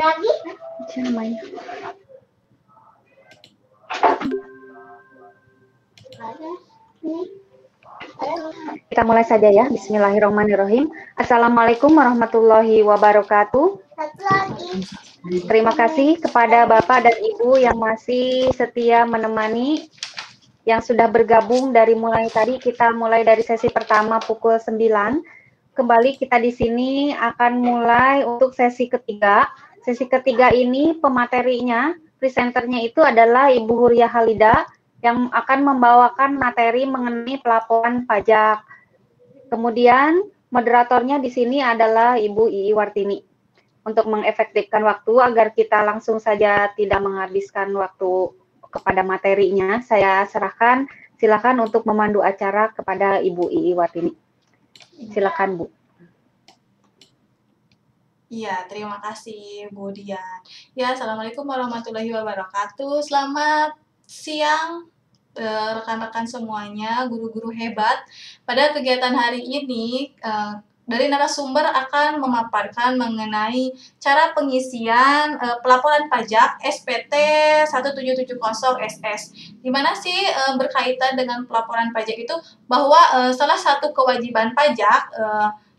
lagi. Namanya. Kita mulai saja ya. Bismillahirrahmanirrahim. Assalamualaikum warahmatullahi wabarakatuh. Terima kasih kepada Bapak dan Ibu yang masih setia menemani, yang sudah bergabung dari mulai tadi. Kita mulai dari sesi pertama pukul 9. Kembali kita di sini akan mulai untuk sesi ketiga. Sesi ketiga ini pematerinya, presenternya itu adalah Ibu Huria Halida yang akan membawakan materi mengenai pelaporan pajak. Kemudian moderatornya di sini adalah Ibu Ii Wartini. Untuk mengefektifkan waktu agar kita langsung saja tidak menghabiskan waktu kepada materinya, saya serahkan, silakan untuk memandu acara kepada Ibu Ii Wartini. Silakan, Bu. Iya, terima kasih Bu Dian. Ya, Assalamualaikum warahmatullahi wabarakatuh. Selamat siang rekan-rekan semuanya, guru-guru hebat. Pada kegiatan hari ini, dari narasumber akan memaparkan mengenai cara pengisian pelaporan pajak SPT 1770 SS. Di mana sih berkaitan dengan pelaporan pajak itu bahwa salah satu kewajiban pajak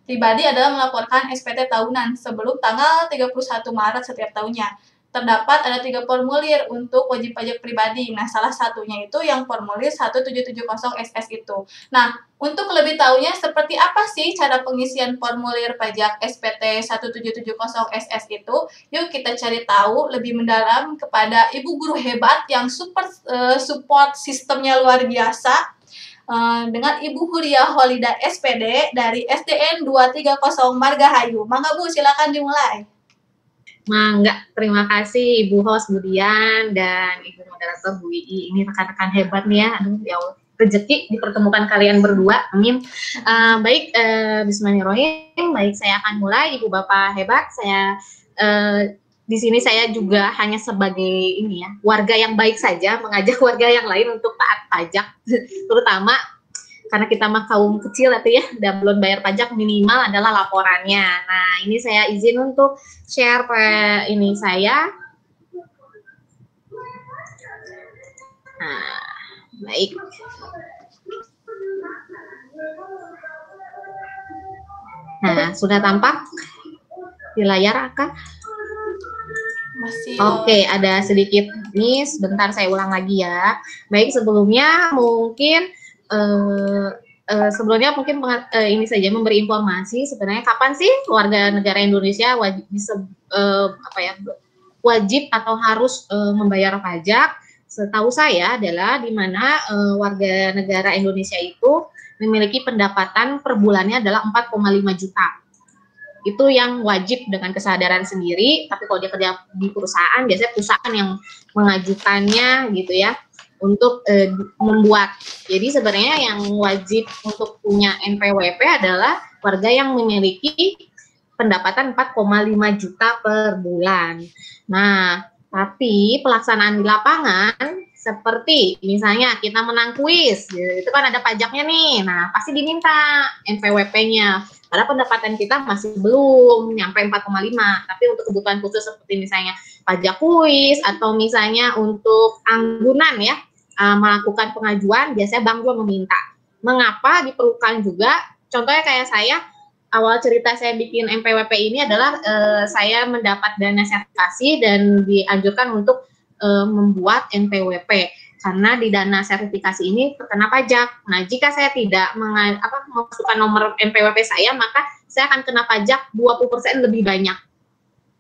pribadi adalah melaporkan SPT tahunan sebelum tanggal 31 Maret setiap tahunnya. Terdapat ada 3 formulir untuk wajib pajak pribadi. Nah, salah satunya itu yang formulir 1770 SS itu. Nah, untuk lebih tahunya seperti apa sih cara pengisian formulir pajak SPT 1770 SS itu, yuk kita cari tahu lebih mendalam kepada Ibu guru hebat yang support sistemnya luar biasa. Dengan Ibu Huria Halida SPD dari SDN 230 Margahayu. Mangga Bu, silakan dimulai. Mangga, terima kasih Ibu host Bu Dian dan Ibu moderator Bu Ii. Ini rekan-rekan hebat nih ya. Aduh, ya Allah, rezeki dipertemukan kalian berdua. Amin. Baik, bismillahirrahmanirrahim. Baik, saya akan mulai. Ibu Bapak hebat, saya di sini saya juga hanya sebagai ini ya, warga yang baik saja, mengajak warga yang lain untuk taat pajak, terutama karena kita mah kaum kecil atau ya, dan belum bayar pajak, minimal adalah laporannya. Nah, ini saya izin untuk share ini saya. Nah, baik. Nah, sudah tampak di layar, Kak? Masih. Oke, ada sedikit miss. Bentar saya ulang lagi ya. Baik, sebelumnya mungkin ini saja memberi informasi sebenarnya kapan sih warga negara Indonesia wajib wajib atau harus membayar pajak. Setahu saya adalah di mana warga negara Indonesia itu memiliki pendapatan per bulannya adalah 4,5 juta. Itu yang wajib dengan kesadaran sendiri, tapi kalau dia kerja di perusahaan, biasanya perusahaan yang mengajukannya gitu ya, untuk membuat. Jadi sebenarnya yang wajib untuk punya NPWP adalah warga yang memiliki pendapatan 4,5 juta per bulan. Nah, tapi pelaksanaan di lapangan, seperti misalnya kita menang kuis, itu kan ada pajaknya nih, nah pasti diminta NPWP-nya. Karena pendapatan kita masih belum nyampe 4,5, tapi untuk kebutuhan khusus seperti misalnya pajak kuis atau misalnya untuk anggunan ya, melakukan pengajuan, biasanya bank juga meminta. Mengapa diperlukan juga? Contohnya kayak saya, awal cerita saya bikin NPWP ini adalah saya mendapat dana sertifikasi dan dianjurkan untuk membuat NPWP. Karena di dana sertifikasi ini terkena pajak. Nah, jika saya tidak memasukkan nomor NPWP saya, maka saya akan kena pajak 20% lebih banyak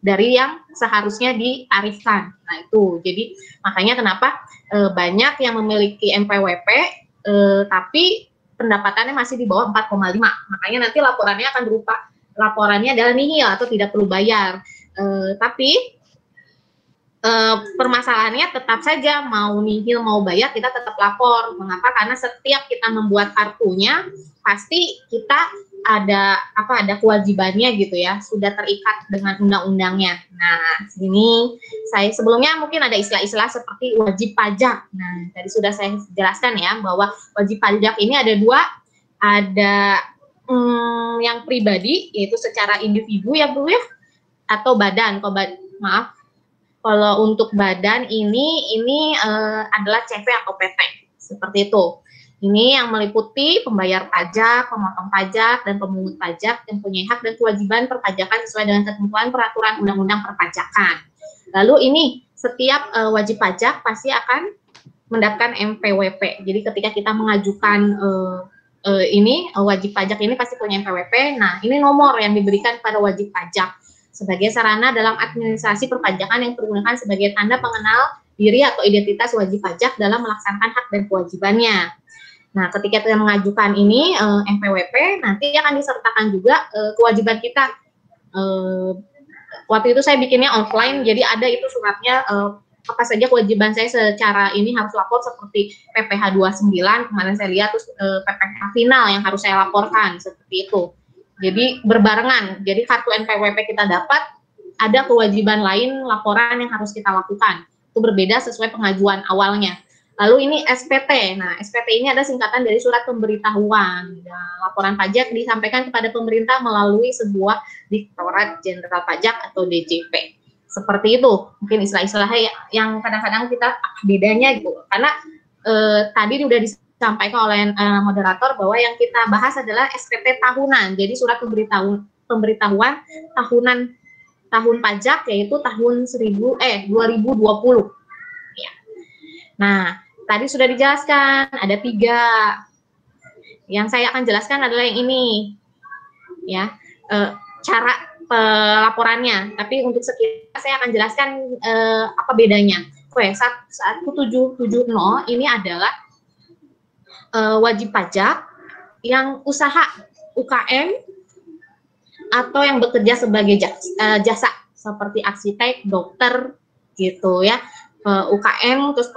dari yang seharusnya ditarifkan. Nah, itu. Jadi, makanya kenapa banyak yang memiliki NPWP, tapi pendapatannya masih di bawah 4,5. Makanya nanti laporannya akan berupa, laporannya adalah nihil atau tidak perlu bayar. Tapi permasalahannya tetap saja mau nihil mau bayar kita tetap lapor. Mengapa? Karena setiap kita membuat kartunya pasti kita ada kewajibannya gitu ya, sudah terikat dengan undang-undangnya. Nah, sini saya sebelumnya mungkin ada istilah-istilah seperti wajib pajak. Nah, tadi sudah saya jelaskan ya bahwa wajib pajak ini ada dua, ada yang pribadi yaitu secara individu ya Bu ya, atau badan. maaf. Kalau untuk badan ini adalah CV atau PT, seperti itu. Ini yang meliputi pembayar pajak, pemotong pajak, dan pemungut pajak yang punya hak dan kewajiban perpajakan sesuai dengan ketentuan peraturan undang-undang perpajakan. Lalu ini setiap wajib pajak pasti akan mendapatkan MPWP. Jadi ketika kita mengajukan ini wajib pajak ini pasti punya MPWP. Nah, ini nomor yang diberikan pada wajib pajak sebagai sarana dalam administrasi perpajakan yang digunakan sebagai tanda pengenal diri atau identitas wajib pajak dalam melaksanakan hak dan kewajibannya. Nah, ketika kita mengajukan ini MPWP, nanti akan disertakan juga kewajiban kita. Waktu itu saya bikinnya offline, jadi ada itu suratnya apa saja kewajiban saya secara ini harus lapor, seperti PPh 29 kemarin saya lihat, terus PPh final yang harus saya laporkan, seperti itu. Jadi berbarengan, jadi kartu NPWP kita dapat, ada kewajiban lain laporan yang harus kita lakukan. Itu berbeda sesuai pengajuan awalnya. Lalu ini SPT. Nah, SPT ini ada singkatan dari surat pemberitahuan. Nah, laporan pajak disampaikan kepada pemerintah melalui sebuah Direktorat Jenderal Pajak atau DJP. Seperti itu. Mungkin istilah-istilahnya yang kadang-kadang kita bedanya gitu. Karena tadi sudah disampaikan oleh moderator bahwa yang kita bahas adalah SPT tahunan. Jadi surat pemberitahuan tahun pajak yaitu tahun 2020. Ya. Nah, tadi sudah dijelaskan, ada 3. Yang saya akan jelaskan adalah yang ini, ya, cara pelaporannya. Tapi untuk sekilas saya akan jelaskan apa bedanya. Oke, 1770 ini adalah wajib pajak yang usaha UKM atau yang bekerja sebagai jasa seperti arsitek, dokter, gitu ya. UKM, terus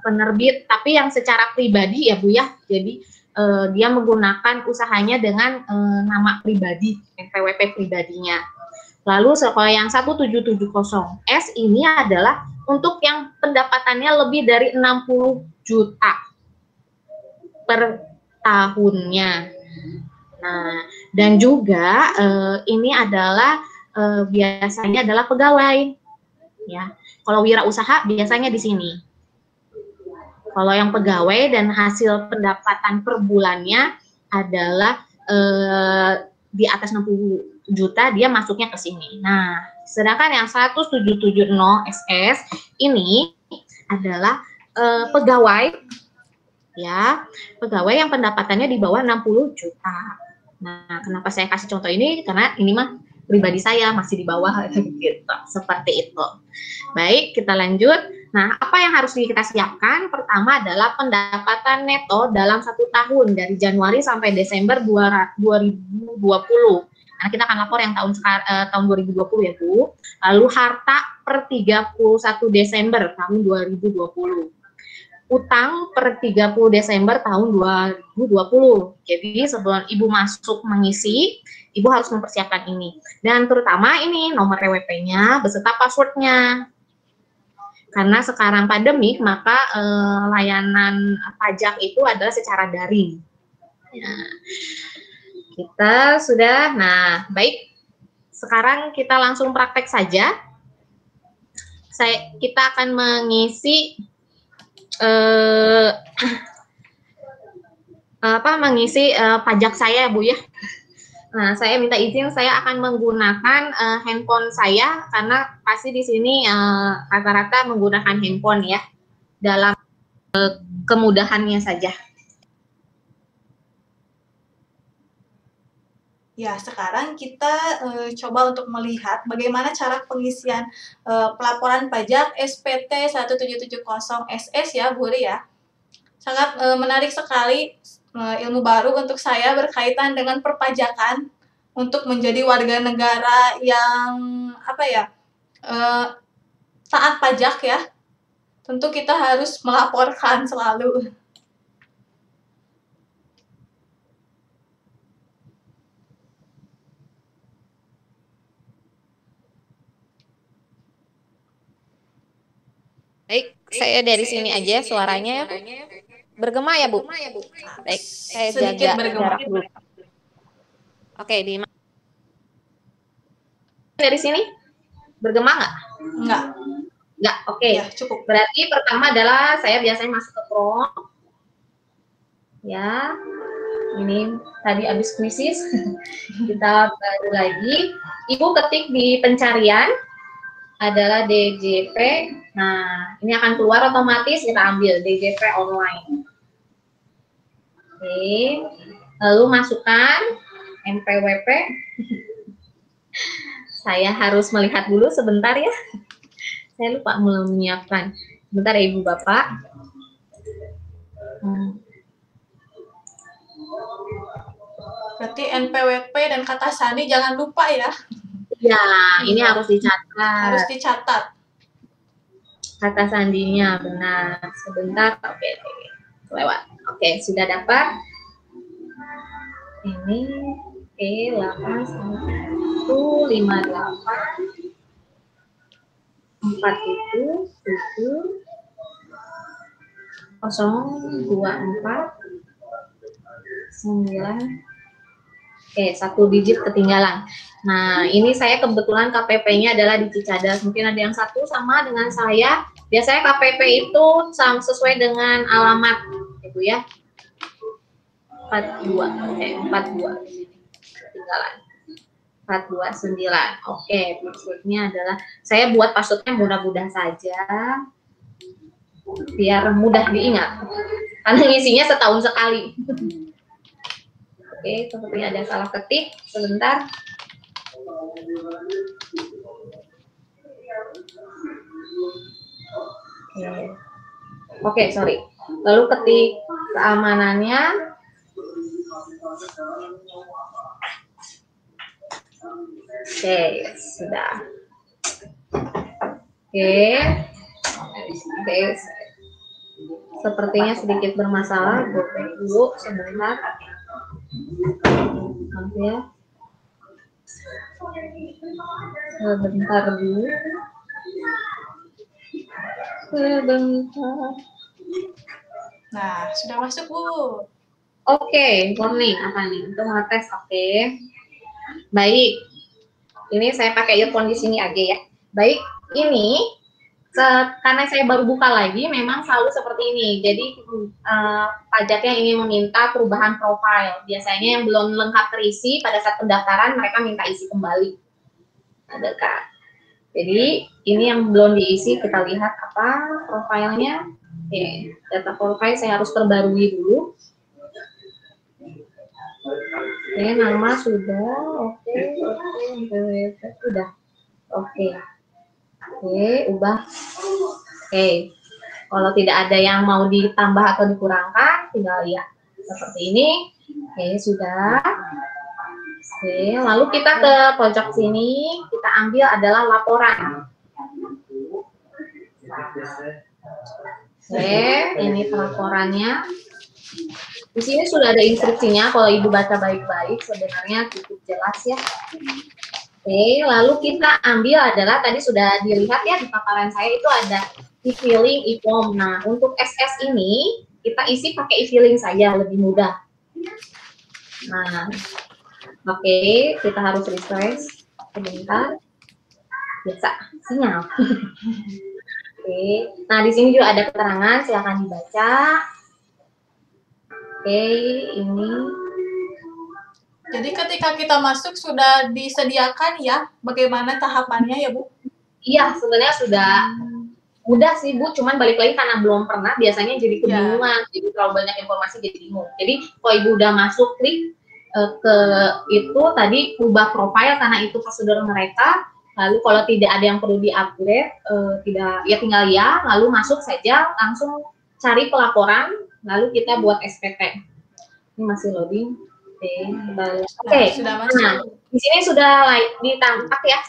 penerbit, tapi yang secara pribadi ya Bu ya, jadi dia menggunakan usahanya dengan nama pribadi, NPWP pribadinya. Lalu kalau yang 1770S ini adalah untuk yang pendapatannya lebih dari 60 juta per tahunnya. Nah, dan juga ini adalah biasanya adalah pegawai, ya. Kalau wirausaha biasanya di sini. Kalau yang pegawai dan hasil pendapatan per bulannya adalah di atas 60 juta, dia masuknya ke sini. Nah, sedangkan yang 1770SS ini adalah pegawai, ya, pegawai yang pendapatannya di bawah 60 juta. Nah, kenapa saya kasih contoh ini? Karena ini mah pribadi saya masih di bawah gitu, seperti itu. Baik, kita lanjut. Nah, apa yang harus kita siapkan? Pertama adalah pendapatan neto dalam 1 tahun dari Januari sampai Desember 2020. Nah, kita akan lapor yang tahun 2020 ya Bu. Lalu harta per 31 Desember tahun 2020. Utang per 30 Desember tahun 2020. Jadi sebelum Ibu masuk mengisi, Ibu harus mempersiapkan ini. Dan terutama ini nomor TWP-nya beserta password-nya. Karena sekarang pandemik, maka layanan pajak itu adalah secara daring. Nah, kita sudah, nah baik. Sekarang kita langsung praktek saja. Kita akan mengisi pajak saya Bu ya. Nah, saya minta izin, saya akan menggunakan handphone saya karena pasti di sini rata-rata menggunakan handphone ya dalam kemudahannya saja. Ya, sekarang kita coba untuk melihat bagaimana cara pengisian pelaporan pajak SPT 1770SS ya, Bu Ri ya. Sangat menarik sekali ilmu baru untuk saya berkaitan dengan perpajakan untuk menjadi warga negara yang taat pajak ya. Tentu kita harus melaporkan selalu. Baik, saya dari sini aja suaranya ya, Bu. Bergema ya, Bu? Baik, saya Sedikit jaga bergema. jarak dulu. Oke, Dari sini? Bergema nggak? Enggak. Nggak, oke. Ya, cukup. Berarti pertama adalah saya biasanya masuk ke Chrome. Ya, ini tadi habis kuisis. Kita baru lagi. Ibu ketik di pencarian adalah DJP. Nah, ini akan keluar otomatis, kita ambil DJP online. Oke, lalu masukkan NPWP. Saya harus melihat dulu sebentar ya. Saya lupa menyiapkan. Sebentar ya Ibu Bapak. Berarti NPWP dan kata sandi jangan lupa ya. Ya, ini harus dicatat. Harus dicatat. Kata sandinya benar. Sebentar, oke. Lewat. Oke, sudah dapat. Ini oke, 8 1 5 8 4 itu 7 0 2 4 9. Oke, 1 digit ketinggalan. Nah, ini saya kebetulan KPP-nya adalah di Cicadas. Mungkin ada yang satu sama dengan saya. Biasanya KPP itu sesuai dengan alamat, gitu ya. 42, oke, 42 di sini. Ketinggalan. 429. Oke, password-nya adalah saya buat password-nya mudah-mudah saja. Biar mudah diingat. Karena ngisinya setahun sekali. Oke, sepertinya ada salah ketik. Sebentar. Oke, sorry. Lalu ketik keamanannya. Oke, sudah. Oke. Sepertinya sedikit bermasalah. Dulu sebentar. Oke. Sebentar dulu. Sebentar. Nah, sudah masuk, Bu. Oke, warning apa nih? Untuk ngetes, oke. Baik. Ini saya pakai earphone di sini aja ya. Baik, ini karena saya baru buka lagi, memang selalu seperti ini. Jadi pajaknya ingin meminta perubahan profil. Biasanya yang belum lengkap terisi pada saat pendaftaran mereka minta isi kembali. Adakah? Jadi ini yang belum diisi, kita lihat apa profilnya. Oke, data profile saya harus perbarui dulu. Oke, nama sudah. Oke, sudah. Oke, ubah. Oke, kalau tidak ada yang mau ditambah atau dikurangkan, tinggal lihat seperti ini. Oke, sudah. Oke, lalu kita ke pojok sini, kita ambil adalah laporan. Oke, ini pelaporannya. Di sini sudah ada instruksinya, kalau Ibu baca baik-baik, sebenarnya cukup jelas ya. Oke, lalu kita ambil adalah, tadi sudah dilihat ya di paparan saya itu ada e-filing, e-form. Nah, untuk SS ini, kita isi pakai e-filing saja, lebih mudah. Nah, oke, kita harus refresh. Sebentar. Biasa, sinyal. Oke, nah di sini juga ada keterangan, silakan dibaca. Oke, ini. Jadi ketika kita masuk sudah disediakan ya, bagaimana tahapannya ya, Bu? Iya, sebenarnya sudah mudah sih, Bu. Cuman balik lagi karena belum pernah, biasanya jadi kebingungan. Jadi terlalu banyak informasi jadi bingung. Jadi kalau Ibu udah masuk, klik ke itu tadi ubah profil karena itu prosedur mereka. Lalu kalau tidak ada yang perlu di-upgrade, tinggal ya, lalu masuk saja, langsung cari pelaporan, lalu kita buat SPT. Ini masih loading. Oke, sudah masuk. Nah, di sini sudah ditampak ya.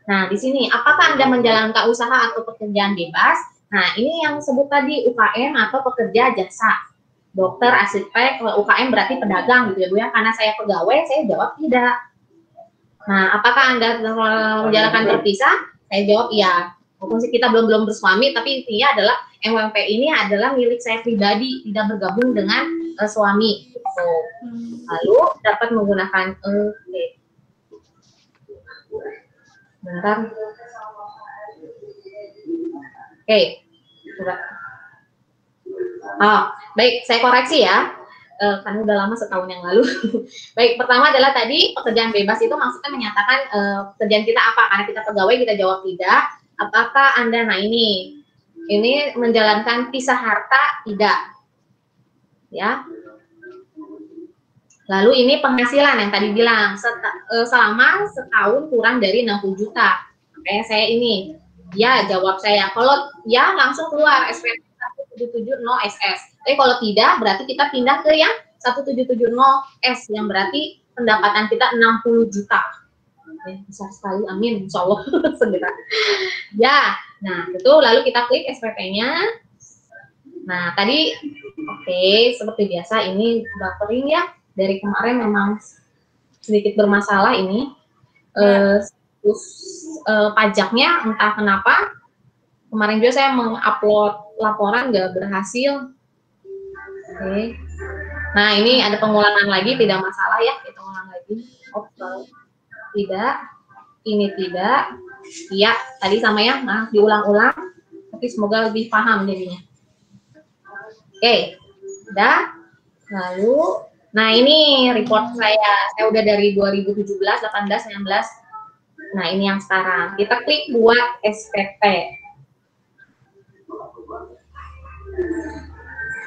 Nah, di sini apakah Anda menjalankan usaha atau pekerjaan bebas? Nah, ini yang sebut tadi UKM atau pekerja jasa. Dokter, arsitek, UKM berarti pedagang gitu ya Bu ya. Karena saya pegawai, saya jawab tidak. Nah, apakah Anda menjalankan terpisah? Saya jawab iya. Walaupun kita belum bersuami, tapi intinya adalah MWP ini adalah milik saya pribadi, tidak bergabung dengan suami. Gitu. Lalu dapat menggunakan Bentar. Oke. Coba. Oh, baik, saya koreksi ya. Kan udah lama setahun yang lalu. Baik, pertama adalah tadi pekerjaan bebas itu maksudnya menyatakan pekerjaan kita apa, karena kita pegawai kita jawab tidak. Apakah Anda, nah ini menjalankan pisah harta tidak, ya. Lalu ini penghasilan yang tadi bilang selama setahun kurang dari 60 juta. Kayak saya ini, ya jawab saya. Kalau ya langsung keluar SPP 1770SS. Tapi kalau tidak, berarti kita pindah ke yang 1770S, yang berarti pendapatan kita 60 juta. Besar sekali, amin, insya Allah segera. Ya, nah itu lalu kita klik SPP-nya. Nah tadi, oke, seperti biasa ini buffering ya. Dari kemarin memang sedikit bermasalah ini. Terus pajaknya entah kenapa. Kemarin juga saya mengupload laporan nggak berhasil. Oke. Nah ini ada pengulangan lagi, tidak masalah ya, kita ulang lagi. Tidak, ini tidak. Iya, tadi sama ya, nah diulang-ulang. Tapi semoga lebih paham jadinya. Oke, udah. Lalu, nah ini report saya udah dari 2017, 18, 19. Nah ini yang sekarang. Kita klik buat SPP.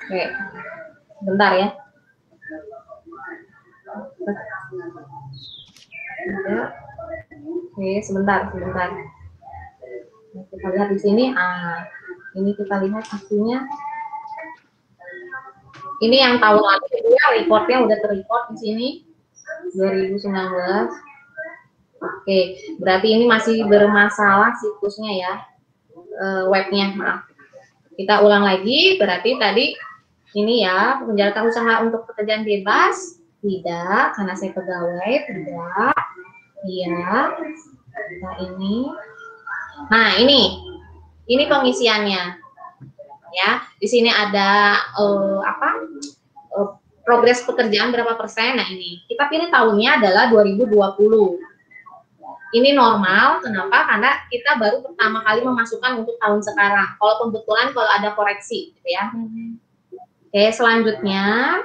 Oke, bentar ya. Oke, sebentar. Nah, kita lihat di sini. Ini kita lihat hasilnya. Ini yang tahun lalu ya, reportnya udah terreport di sini 2019. Oke, berarti ini masih bermasalah situsnya ya, webnya, maaf. Kita ulang lagi, berarti tadi ini ya, menjalankan usaha untuk pekerjaan bebas, tidak, karena saya pegawai, tidak, iya, kita ini. Nah, ini pengisiannya, ya. Di sini ada progres pekerjaan berapa persen. Nah ini, kita pilih tahunnya adalah 2020. Ini normal, kenapa? Karena kita baru pertama kali memasukkan untuk tahun sekarang. Kalau pembetulan, kalau ada koreksi, gitu ya. Oke, selanjutnya,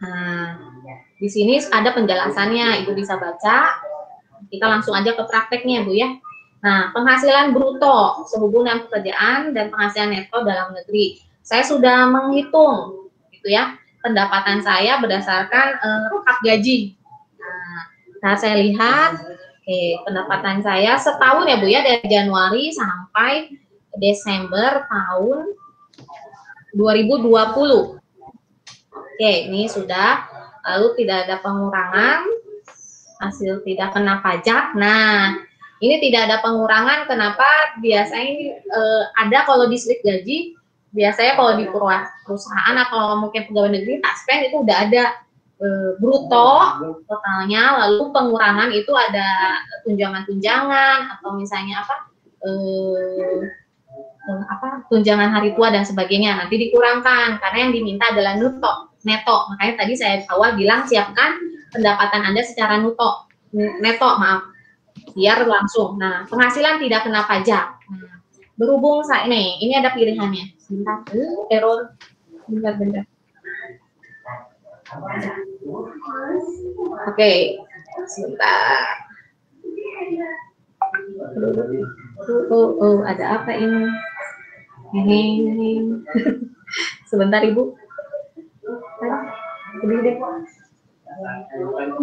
nah, di sini ada penjelasannya, Ibu bisa baca. Kita langsung aja ke prakteknya, Bu ya. Nah, penghasilan bruto sehubungan pekerjaan dan penghasilan neto dalam negeri. Saya sudah menghitung, gitu ya, pendapatan saya berdasarkan hak gaji. Nah, saya lihat, pendapatan saya setahun ya Bu ya, dari Januari sampai Desember tahun 2020. Oke, ini sudah, lalu tidak ada pengurangan, hasil tidak kena pajak. Nah, ini tidak ada pengurangan, kenapa? Biasanya ini ada kalau di slip gaji, biasanya kalau di perusahaan atau mungkin pegawai negeri, taxpen itu udah ada bruto totalnya, lalu pengurangan itu ada tunjangan-tunjangan atau misalnya tunjangan hari tua dan sebagainya, nanti dikurangkan karena yang diminta adalah neto. Makanya tadi saya awal bilang siapkan pendapatan Anda secara neto, maaf, biar langsung. Nah, penghasilan tidak kena pajak. Nah, berhubung saya ini ada pilihannya. Sebentar, error. Bentar. Oke, sebentar. Ada apa ini? Sebentar Ibu.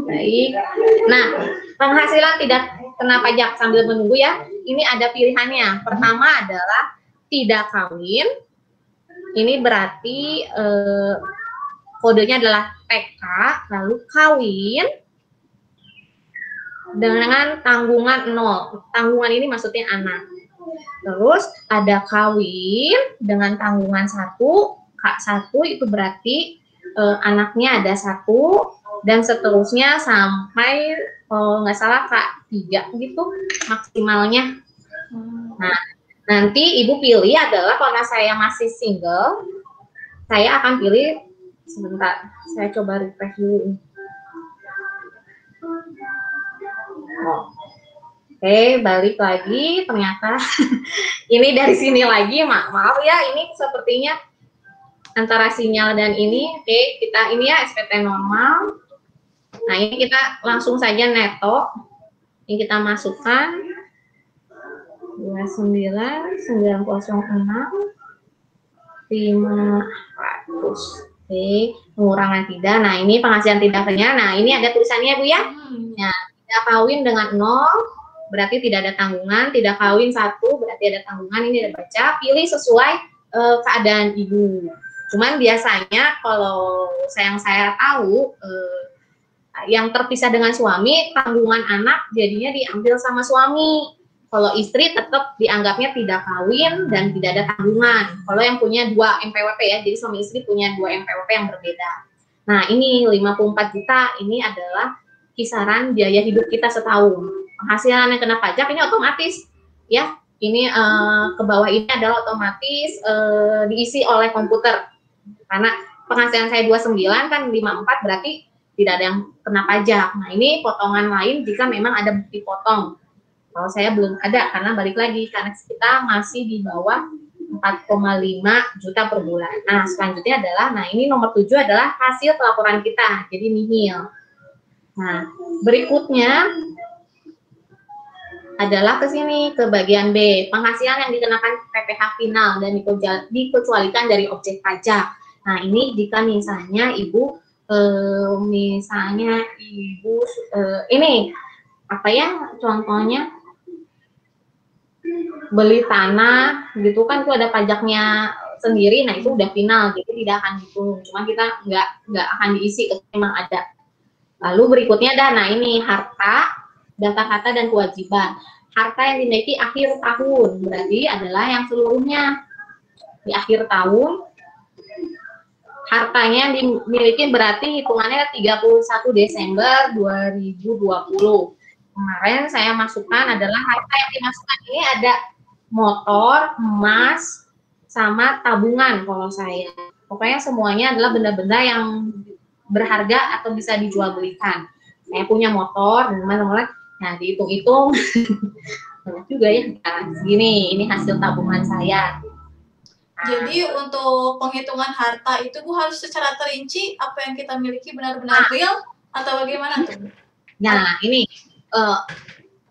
Baik. Nah, penghasilan tidak kena pajak sambil menunggu ya. Ini ada pilihannya. Pertama adalah tidak kawin. Ini berarti kodenya adalah TK, lalu kawin dengan tanggungan 0. Tanggungan ini maksudnya anak. Terus ada kawin dengan tanggungan 1, K1 itu berarti anaknya ada 1, dan seterusnya sampai nggak salah K3 gitu maksimalnya. Nah, nanti Ibu pilih adalah karena saya masih single, saya akan pilih. Sebentar, saya coba refresh dulu. Oke, balik lagi. Ternyata ini dari sini lagi. Maaf ya, ini sepertinya antara sinyal dan ini. Oke, kita ini ya SPT normal. Nah, ini kita langsung saja neto. Ini kita masukkan 29.906 500. Oke, pengurangan tidak. Nah, ini penghasilan tidaknya. Nah, ini ada tulisannya Bu ya. Nah, tidak kawin dengan 0 berarti tidak ada tanggungan, tidak kawin 1 berarti ada tanggungan. Ini ada baca, pilih sesuai keadaan ibu. Cuman biasanya kalau yang saya tahu yang terpisah dengan suami, tanggungan anak jadinya diambil sama suami. Kalau istri tetap dianggapnya tidak kawin dan tidak ada tanggungan. Kalau yang punya 2 MPWP ya, jadi suami istri punya 2 MPWP yang berbeda. Nah, ini 54 juta ini adalah kisaran biaya hidup kita setahun. Penghasilan yang kena pajak ini otomatis ya. Ini ke bawah ini adalah otomatis diisi oleh komputer. Karena penghasilan saya 29 kan 54 berarti tidak ada yang kena pajak. Nah, ini potongan lain jika memang ada bukti potong. Kalau saya belum ada karena balik lagi karena kita masih di bawah 4,5 juta per bulan. Nah, selanjutnya adalah, nah ini nomor 7 adalah hasil pelaporan kita, jadi nihil. Nah, berikutnya adalah ke sini, ke bagian B, penghasilan yang dikenakan PPh final dan dikecualikan dari objek pajak. Nah, ini jika misalnya ibu, ini apa ya contohnya, beli tanah gitu kan itu ada pajaknya sendiri, nah itu udah final, jadi tidak akan dihitung, cuma kita nggak akan diisi kalau memang ada. Lalu berikutnya ada, nah ini harta, data kata dan kewajiban. Harta yang dimiliki akhir tahun berarti adalah yang seluruhnya di akhir tahun. Hartanya yang dimiliki berarti hitungannya 31 Desember 2020. Kemarin saya masukkan adalah harta yang dimasukkan ini ada motor, emas, sama tabungan kalau saya. Pokoknya semuanya adalah benda-benda yang berharga atau bisa dijual belikan. Saya punya motor dan teman-teman. Nah, dihitung-hitung banyak juga ya. Nah, segini, ini hasil tabungan saya. Nah, jadi untuk penghitungan harta itu Bu harus secara terinci apa yang kita miliki benar-benar real atau bagaimana tuh? Nah, ini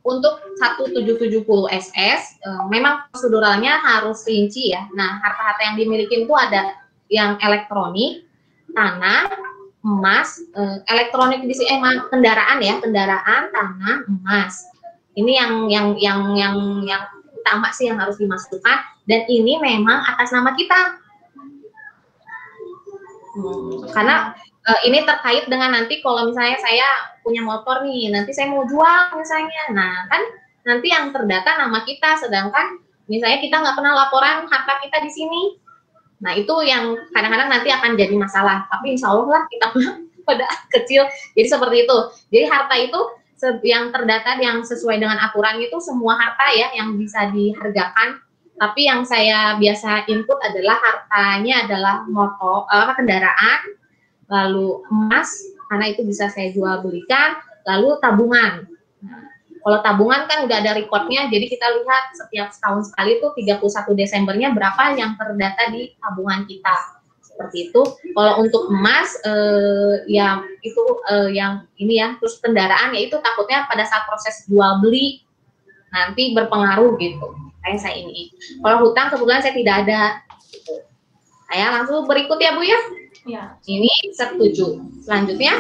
untuk 1770 SS memang proseduralnya harus rinci ya. Nah, harta-harta yang dimiliki itu ada yang elektronik, tanah, emas, elektronik di sini kendaraan ya, kendaraan, tanah, emas. Ini yang utama sih yang harus dimasukkan, dan ini memang atas nama kita. Karena ini terkait dengan nanti kalau misalnya saya punya motor nih, nanti saya mau jual misalnya, nah kan nanti yang terdata nama kita, sedangkan misalnya kita nggak pernah laporan harta kita di sini. Nah, itu yang kadang-kadang nanti akan jadi masalah. Tapi insya Allah lah kita pada kecil. Jadi seperti itu. Jadi harta itu yang terdata yang sesuai dengan aturan itu semua harta ya yang bisa dihargakan. Tapi yang saya biasa input adalah hartanya adalah motor, kendaraan, lalu emas, karena itu bisa saya jual belikan, lalu tabungan. Kalau tabungan kan udah ada recordnya, jadi kita lihat setiap setahun sekali itu 31 Desembernya berapa yang terdata di tabungan kita. Seperti itu. Kalau untuk emas, ya itu yang ini ya, terus kendaraan, ya itu takutnya pada saat proses jual beli nanti berpengaruh gitu. Kayak saya ini. Kalau hutang kebetulan saya tidak ada. Gitu. Saya langsung berikut ya Bu ya. Ya. Ini setuju. Selanjutnya.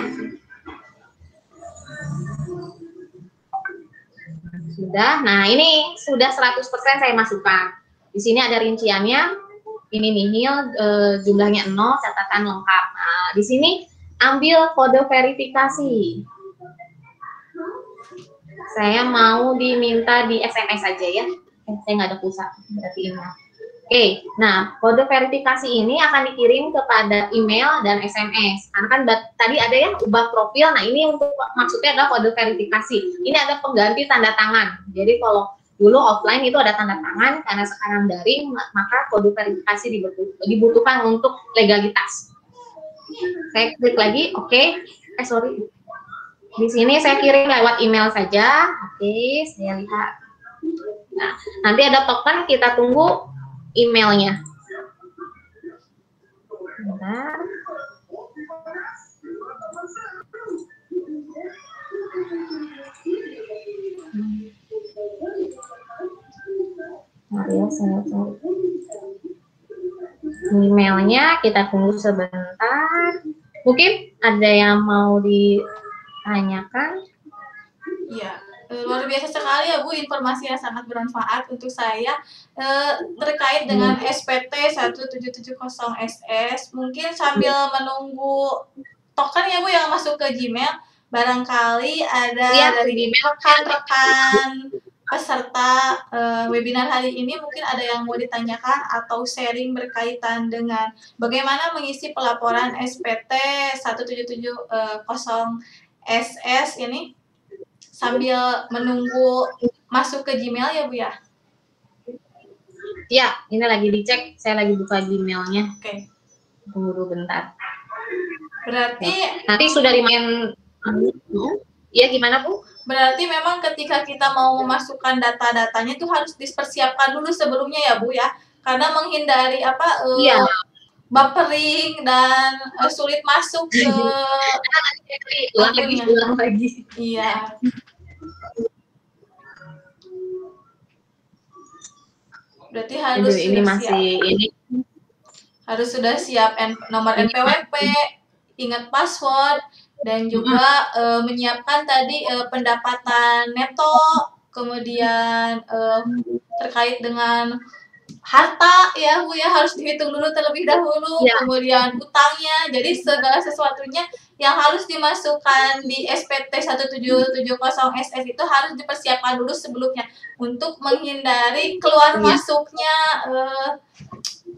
Sudah, nah ini sudah 100% saya masukkan. Di sini ada rinciannya, ini nihil, jumlahnya 0, catatan lengkap. Nah, di sini ambil kode verifikasi. Saya mau diminta di SMS aja ya. Saya nggak ada pulsa, berarti ini. Oke, nah kode verifikasi ini akan dikirim kepada email dan SMS. Karena kan tadi ada ya ubah profil. Nah ini untuk maksudnya adalah kode verifikasi. Ini ada pengganti tanda tangan. Jadi kalau dulu offline itu ada tanda tangan, karena sekarang daring maka kode verifikasi dibutuhkan untuk legalitas. Saya klik lagi, oke. Sorry. Di sini saya kirim lewat email saja. Oke, saya lihat. Nah, nanti ada token, kita tunggu emailnya. Bentar. Mari ya, saya cari emailnya, kita tunggu sebentar. Mungkin ada yang mau ditanyakan? Iya, luar biasa sekali ya Bu, informasi yang sangat bermanfaat untuk saya terkait dengan SPT 1770SS. Mungkin sambil menunggu token ya Bu yang masuk ke Gmail, barangkali ada Ya, dari rekan-rekan peserta webinar hari ini mungkin ada yang mau ditanyakan atau sharing berkaitan dengan bagaimana mengisi pelaporan SPT 1770SS ini sambil menunggu masuk ke Gmail ya Bu ya? Ya, ini lagi dicek, saya lagi buka Gmailnya. Oke. Tunggu dulu bentar. Berarti nanti sudah dimain. Ya, gimana Bu? Berarti memang ketika kita mau memasukkan data-datanya itu harus dipersiapkan dulu sebelumnya ya Bu ya, karena menghindari Iya. buffering dan sulit masuk ke ulang lagi. Iya. Berarti harus ini masih siap. Ini harus sudah siap nomor NPWP, ingat password, dan juga menyiapkan tadi pendapatan neto, kemudian terkait dengan harta ya Bu ya, harus dihitung dulu terlebih dahulu, ya. Kemudian utangnya, jadi segala sesuatunya yang harus dimasukkan di SPT 1770SS itu harus dipersiapkan dulu sebelumnya untuk menghindari keluar masuknya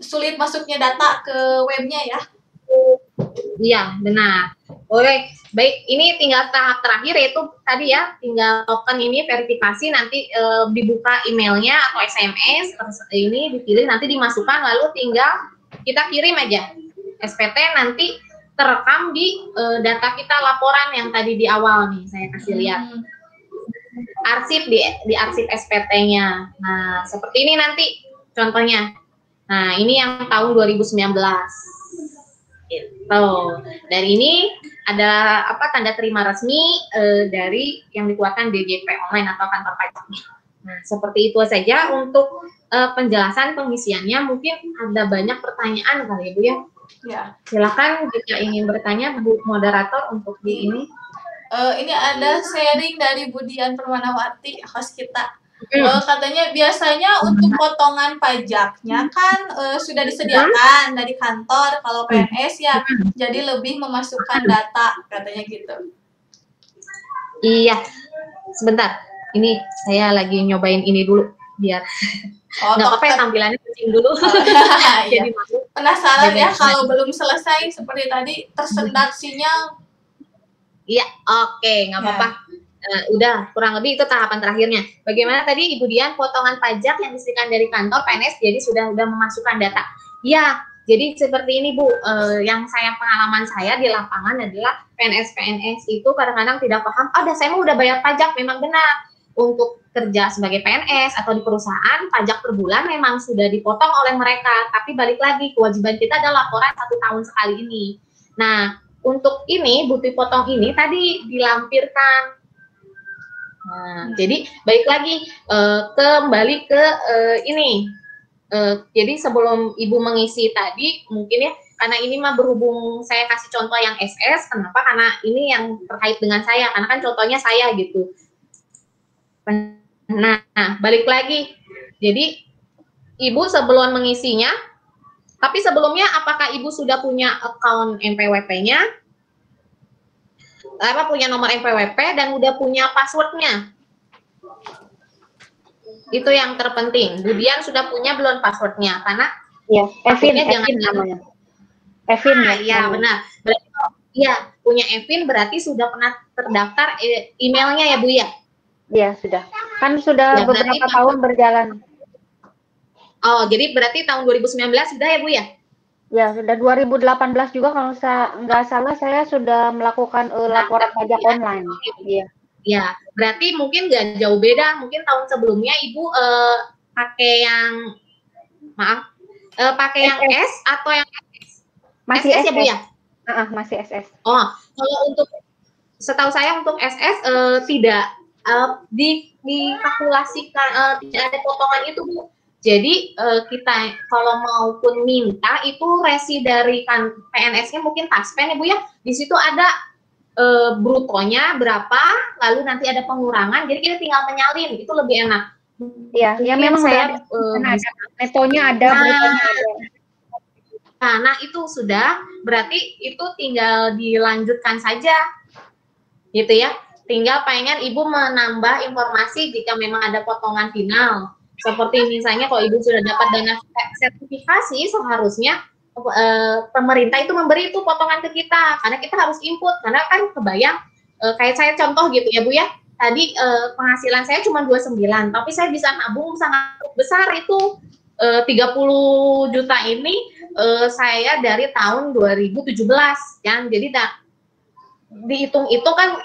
sulit masuknya data ke webnya ya. Iya, benar. Oke, baik. Ini tinggal tahap terakhir, yaitu tadi ya, tinggal token ini verifikasi, nanti dibuka emailnya atau SMS, ini dipilih, nanti dimasukkan, lalu tinggal kita kirim aja. SPT nanti terekam di data kita laporan yang tadi di awal nih, saya kasih lihat. Arsip di arsip SPT-nya. Nah, seperti ini nanti contohnya. Nah, ini yang tahun 2019. Gitu. Dan ini ada tanda terima resmi dari yang dikeluarkan DJP online atau kantor pajaknya. Nah, seperti itu saja untuk penjelasan pengisiannya. Mungkin ada banyak pertanyaan kali Bu ya. Ya. Silakan jika ingin bertanya Bu moderator untuk di ini. Ini ada sharing dari Bu Dian Permanawati, host kita. Katanya biasanya untuk potongan pajaknya kan sudah disediakan dari kantor, kalau PNS ya jadi lebih memasukkan data, katanya gitu. Iya, sebentar, ini saya lagi nyobain ini dulu biar nggak apa-apa ya, tampilannya kucing dulu. Jadi penasaran ya kalau belum selesai seperti tadi tersendat sinyal. Iya, oke, nggak apa-apa. Udah kurang lebih itu tahapan terakhirnya. Bagaimana tadi Ibu Dian, potongan pajak yang disediakan dari kantor PNS jadi sudah memasukkan data. Ya, jadi seperti ini Bu, yang pengalaman saya di lapangan adalah PNS itu kadang-kadang tidak paham, saya udah bayar pajak, memang benar. Untuk kerja sebagai PNS atau di perusahaan, pajak per bulan memang sudah dipotong oleh mereka, tapi balik lagi kewajiban kita adalah laporan 1 tahun sekali ini. Nah, untuk ini bukti potong ini tadi dilampirkan. Nah, jadi baik lagi kembali ke ini. Jadi sebelum Ibu mengisi tadi, mungkin ya, karena ini mah berhubung saya kasih contoh yang SS, kenapa? Karena ini yang terkait dengan saya, karena kan contohnya saya gitu. Nah, balik lagi. Jadi Ibu sebelum mengisinya, tapi sebelumnya apakah Ibu sudah punya account NPWP-nya? Punya nomor NPWP dan udah punya passwordnya. Itu yang terpenting. Budian sudah punya belum passwordnya? Karena ya, Evin namanya. Evin ya benar. Berarti ya punya Evin berarti sudah pernah terdaftar emailnya ya Bu ya? Iya sudah. Kan sudah ya, beberapa tahun berjalan. Oh, jadi berarti tahun 2019 sudah ya Bu ya? Ya, sudah 2018 juga kalau nggak salah saya sudah melakukan laporan pajak online. Iya. Ya, berarti mungkin nggak jauh beda. Mungkin tahun sebelumnya Ibu pakai yang, maaf, pakai yang S atau yang Masih SS ya Bu ya? Masih SS. Oh, kalau untuk setahu saya untuk SS tidak dikalkulasikan, tidak ada potongan itu Bu. Jadi kita kalau maupun minta itu resi dari kan PNS-nya mungkin taspen ya Bu ya. Di situ ada brutonya berapa, lalu nanti ada pengurangan. Jadi kita tinggal menyalin, itu lebih enak. Iya, ya memang saya ada netonya ada, brutonya ada. Nah, itu sudah berarti itu tinggal dilanjutkan saja, gitu ya. Tinggal pengen Ibu menambah informasi jika memang ada potongan final. Seperti misalnya kalau Ibu sudah dapat dana sertifikasi, seharusnya pemerintah itu memberi itu potongan ke kita, karena kita harus input, karena kan kebayang kayak saya contoh gitu ya Bu ya. Tadi penghasilan saya cuma 29, tapi saya bisa nabung sangat besar itu 30 juta ini saya dari tahun 2017 kan. Jadi dihitung itu kan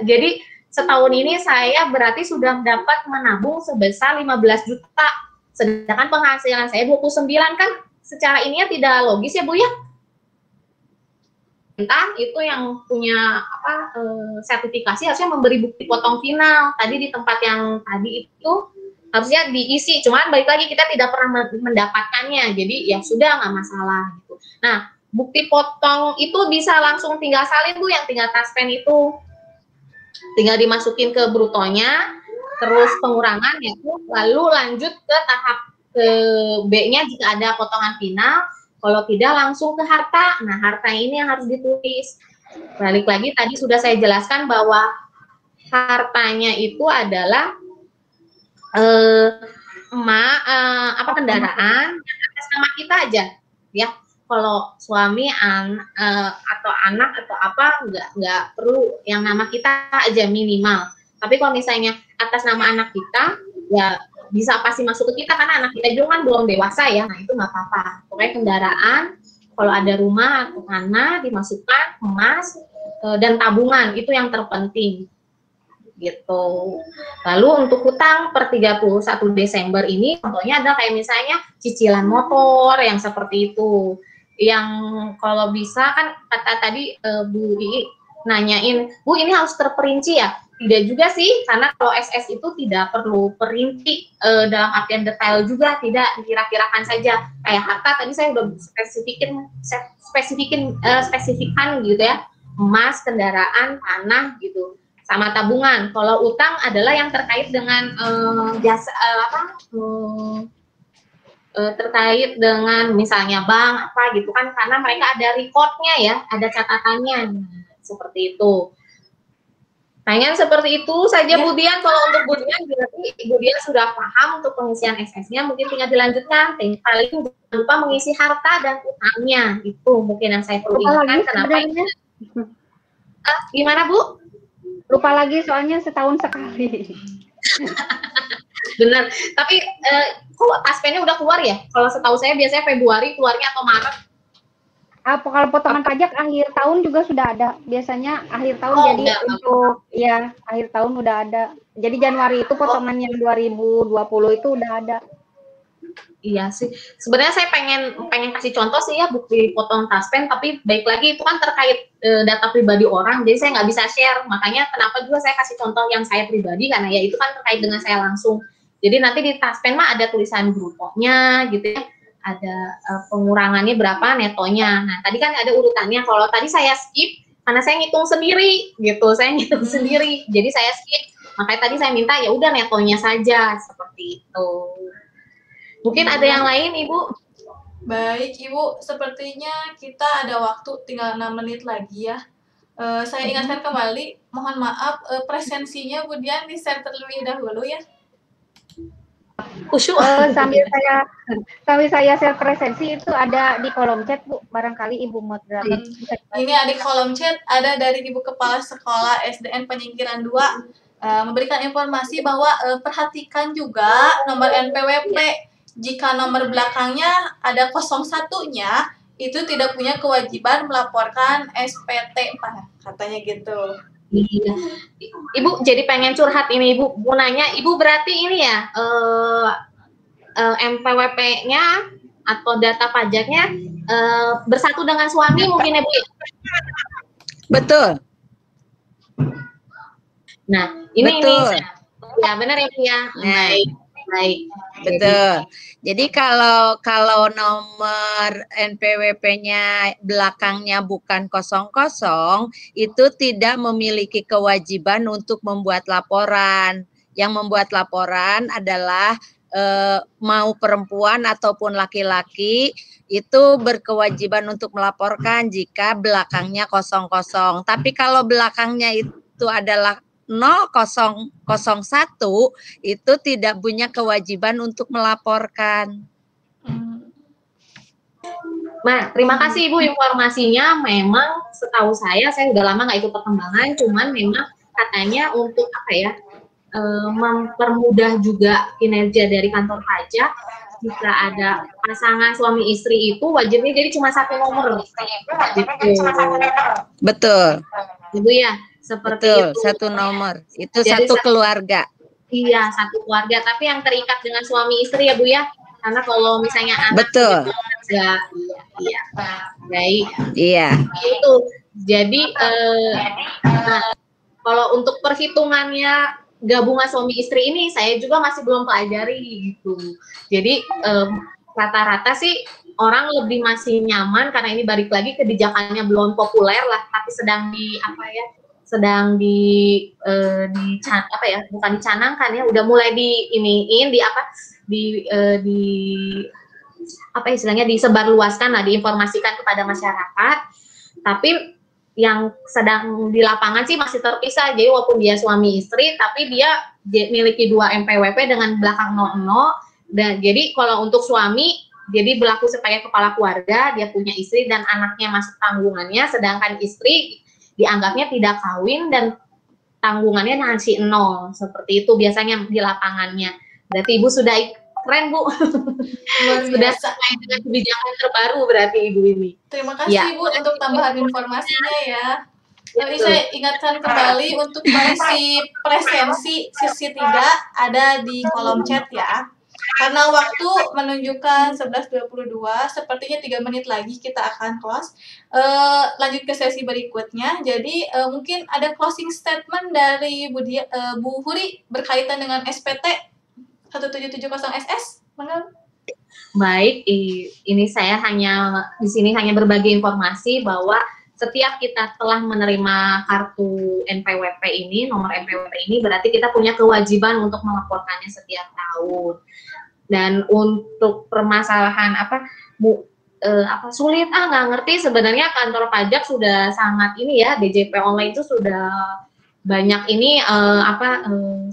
jadi setahun ini saya berarti sudah dapat menabung sebesar 15 juta. Sedangkan penghasilan saya 29 kan secara ininya tidak logis ya Bu ya. Entah itu yang punya sertifikasi harusnya memberi bukti potong final. Tadi di tempat yang tadi itu harusnya diisi, cuman balik lagi kita tidak pernah mendapatkannya, jadi ya sudah nggak masalah gitu. Nah, bukti potong itu bisa langsung tinggal salin Bu, yang tinggal taspen itu tinggal dimasukin ke brutonya, terus pengurangan ya Bu, lalu lanjut ke tahap ke B-nya jika ada potongan final. Kalau tidak langsung ke harta. Nah, harta ini yang harus ditulis. Balik lagi tadi sudah saya jelaskan bahwa hartanya itu adalah kendaraan yang atas nama kita aja, ya. Kalau suami atau anak atau apa nggak perlu yang nama kita aja minimal. Tapi kalau misalnya atas nama anak kita, ya bisa pasti masuk ke kita karena anak kita juga kan belum dewasa ya. Nah itu nggak apa-apa. Pokoknya kendaraan, kalau ada rumah atau tanah dimasukkan, emas dan tabungan itu yang terpenting. Gitu. Lalu untuk hutang per 31 Desember ini contohnya ada kayak misalnya cicilan motor yang seperti itu. Yang kalau bisa kan kata tadi Bu Ii nanyain, Bu ini harus terperinci ya? Tidak juga sih, karena kalau SS itu tidak perlu perinci dalam artian detail juga, tidak dikira-kirakan saja. Kayak harta tadi saya udah spesifikan gitu ya, emas, kendaraan, tanah gitu, sama tabungan. Kalau utang adalah yang terkait dengan terkait dengan misalnya bank apa gitu kan, karena mereka ada recordnya ya, ada catatannya seperti itu. Pengen seperti itu saja Bu Dian. Kalau untuk Bu Dian berarti Bu Dian sudah paham untuk pengisian SS-nya, mungkin tinggal dilanjutkan. Paling jangan lupa mengisi harta dan utangnya, itu mungkin yang saya perlu ingatkan. Kenapa ini? Gimana Bu? Lupa lagi soalnya setahun sekali. Benar. Tapi kok taspennya udah keluar ya? Kalau setahu saya biasanya Februari keluarnya atau Maret. Kalau potongan pajak akhir tahun juga sudah ada. Biasanya akhir tahun jadi enggak, untuk ya akhir tahun udah ada. Jadi Januari itu potongan yang 2020 itu udah ada. Iya sih. Sebenarnya saya pengen kasih contoh sih ya bukti potong taspen, tapi baik lagi itu kan terkait data pribadi orang, jadi saya nggak bisa share. Makanya kenapa juga saya kasih contoh yang saya pribadi, karena ya itu kan terkait dengan saya langsung. Jadi nanti di taspen mah ada tulisan brutonya gitu ya, ada pengurangannya berapa, netonya. Nah tadi kan ada urutannya. Kalau tadi saya skip karena saya ngitung sendiri gitu, sendiri. Jadi saya skip. Makanya tadi saya minta ya udah netonya saja seperti itu. Mungkin ada yang lain Ibu? Baik Ibu, sepertinya kita ada waktu tinggal 6 menit lagi ya. Saya ingatkan kembali, mohon maaf presensinya Bu Dian di-share terlebih dahulu ya. Sambil saya share presensi itu ada di kolom chat Bu, barangkali Ibu moderator. Ini ada di kolom chat, ada dari Ibu Kepala Sekolah SDN Penyingkiran 2 memberikan informasi bahwa perhatikan juga nomor NPWP. Jika nomor belakangnya ada 01-nya, itu tidak punya kewajiban melaporkan SPT, Pak, katanya gitu. Iya. Ibu jadi pengen curhat ini, Ibu. Mau nanya, Ibu berarti ini ya MPWP-nya atau data pajaknya bersatu dengan suami mungkin ya, Bu? Betul. Nah, ini Betul. ya benar ya, Bu ya. Nah, Baik. betul. Jadi kalau nomor NPWP-nya belakangnya bukan 00, itu tidak memiliki kewajiban untuk membuat laporan. Yang membuat laporan adalah mau perempuan ataupun laki-laki itu berkewajiban untuk melaporkan jika belakangnya 00. Tapi kalau belakangnya itu adalah 0001 itu tidak punya kewajiban untuk melaporkan. Nah, terima kasih Ibu informasinya. Memang setahu saya udah lama nggak ikut perkembangan, cuman memang katanya untuk apa ya, mempermudah juga kinerja dari kantor pajak, jika ada pasangan suami istri itu wajibnya jadi cuma satu nomor. Gitu. Betul. Ibu ya, seperti Betul, itu. satu nomor. Itu Jadi satu keluarga. Iya, satu keluarga. Tapi yang terikat dengan suami istri ya Bu ya. Karena kalau misalnya anak Betul. keluarga, iya. Baik. Iya. Itu. Jadi nah, kalau untuk perhitungannya gabungan suami istri ini saya juga masih belum pelajari gitu. Jadi rata-rata sih orang lebih masih nyaman karena ini balik lagi kebijakannya belum populer lah, tapi sedang bukan dicanangkan ya, udah mulai disebarluaskan lah, diinformasikan kepada masyarakat. Tapi yang sedang di lapangan sih masih terpisah. Jadi walaupun dia suami istri, tapi dia memiliki 2 MPWP dengan belakang 00. Dan jadi kalau untuk suami, jadi berlaku sebagai kepala keluarga, dia punya istri dan anaknya masuk tanggungannya, sedangkan istri dianggapnya tidak kawin dan tanggungannya masih 0. Seperti itu biasanya di lapangannya. Berarti Ibu sudah keren Bu. Sudah sesuai dengan kebijakan terbaru berarti Ibu ini. Terima kasih Bu untuk tambahan informasinya ya. Tadi saya ingatkan kembali untuk mengisi presensi sesi 3 ada di kolom chat ya. Karena waktu menunjukkan 11.22, sepertinya 3 menit lagi kita akan close. Lanjut ke sesi berikutnya. Jadi mungkin ada closing statement dari Bu Huri berkaitan dengan SPT 1770 SS. Mana? Baik, ini saya di sini hanya berbagi informasi bahwa setiap kita telah menerima kartu NPWP ini, nomor NPWP ini, berarti kita punya kewajiban untuk melaporkannya setiap tahun. Dan untuk permasalahan sulit nggak ngerti, sebenarnya kantor pajak sudah sangat ini ya, DJP online itu sudah banyak ini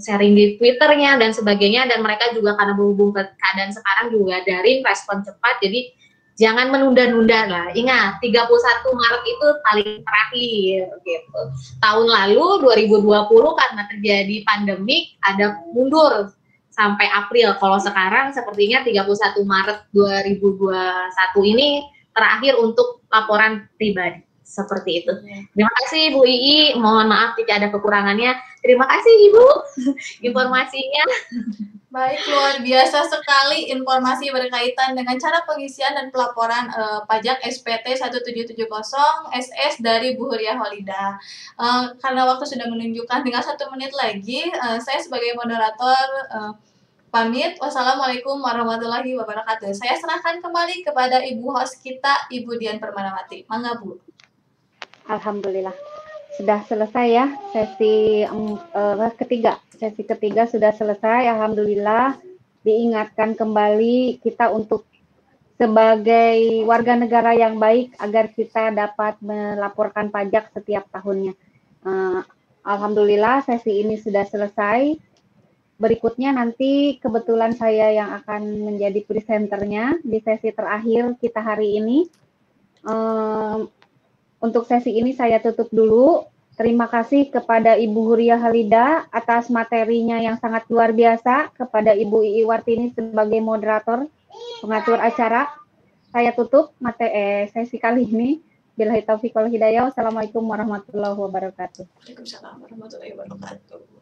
sharing di Twitternya dan sebagainya, dan mereka juga karena berhubung ke keadaan sekarang juga daring, respon cepat, jadi jangan menunda-nunda lah. Ingat, 31 Maret itu paling terakhir gitu. Tahun lalu 2020 karena terjadi pandemik ada mundur sampai April. Kalau sekarang sepertinya 31 Maret 2021 ini terakhir untuk laporan pribadi. Seperti itu. Terima kasih Bu Ii, mohon maaf jika ada kekurangannya. Terima kasih Ibu informasinya. Baik, luar biasa sekali informasi berkaitan dengan cara pengisian dan pelaporan pajak SPT 1770 SS dari Bu Huriah Walida. Karena waktu sudah menunjukkan tinggal 1 menit lagi, saya sebagai moderator pamit. Wassalamualaikum warahmatullahi wabarakatuh. Saya serahkan kembali kepada Ibu host kita, Ibu Dian Permanawati. Mangga Bu. Alhamdulillah sudah selesai ya sesi ketiga. Sesi ketiga sudah selesai. Alhamdulillah diingatkan kembali kita untuk sebagai warga negara yang baik agar kita dapat melaporkan pajak setiap tahunnya. Alhamdulillah sesi ini sudah selesai. Berikutnya nanti kebetulan saya yang akan menjadi presenternya di sesi terakhir kita hari ini. Untuk sesi ini saya tutup dulu. Terima kasih kepada Ibu Huriah Halida atas materinya yang sangat luar biasa, kepada Ibu Ii Wartini sebagai moderator pengatur acara. Saya tutup sesi kali ini. Billahi taufiq wal hidayah. Wassalamualaikum warahmatullahi wabarakatuh. Waalaikumsalam warahmatullahi wabarakatuh.